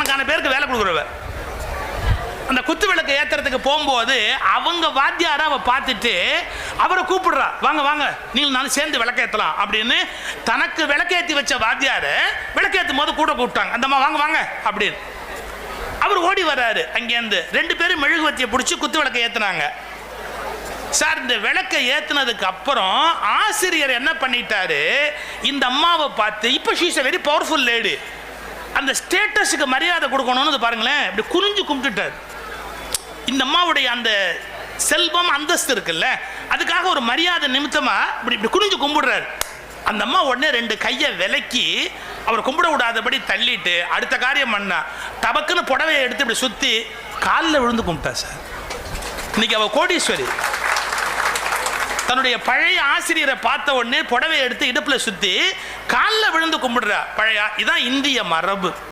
நூற்றுக்கணக்கான பேருக்கு வேலை கொடுக்குறவ. அந்த குத்து விளக்கு ஏத்துறதுக்கு போகும்போது அவங்க வாத்தியார அவ பார்த்துட்டு அவரை கூப்பிடுறா, வாங்க வாங்க நீங்கள் நானும் சேர்ந்து விளக்கேற்றலாம் அப்படின்னு. தனக்கு விளக்கேற்றி வச்ச வாத்தியார விளக்கேற்றும் போது கூட கூப்பிட்டாங்க, அந்தம்மா வாங்க வாங்க அப்படின்னு. அவர் ஓடி வர்றாரு அங்கேருந்து. 2 பேரும் மெழுகுவத்தியை பிடிச்சி குத்து விளக்கை ஏற்றுனாங்க. சார், இந்த விளக்கை ஏற்றினதுக்கு அப்புறம் ஆசிரியர் என்ன பண்ணிட்டாரு, இந்த அம்மாவை பார்த்து, இப்போ she is a very powerful lady, அந்த ஸ்டேட்டஸுக்கு மரியாதை கொடுக்கணும்னு பாருங்களேன், இப்படி குறிஞ்சு கும்பிட்டுட்டார். இந்த அம்மாவுடைய அந்த செல்வம் அந்தஸ்து இருக்குல்ல, அதுக்காக ஒரு மரியாதை நிமித்தமா இப்படி இப்படி குறிஞ்சு கும்பிடுறாரு. அந்த அம்மா உடனே 2 கையை விலக்கி அவரை கும்பிட விடாதபடி தள்ளிட்டு அடுத்த காரியம் பண்ணா, டபக்குன்னு புடவையை எடுத்து இப்படி சுத்தி காலில் விழுந்து கும்பிட்டா. சார், இன்னைக்கு அவ கோடீஸ்வரி. தன்னுடைய பழைய ஆசிரியரை பார்த்த உடனே புடவையை எடுத்து இடுப்புல சுத்தி காலில் விழுந்து கும்பிடுறா. பழைய இதான் இந்திய மரபு.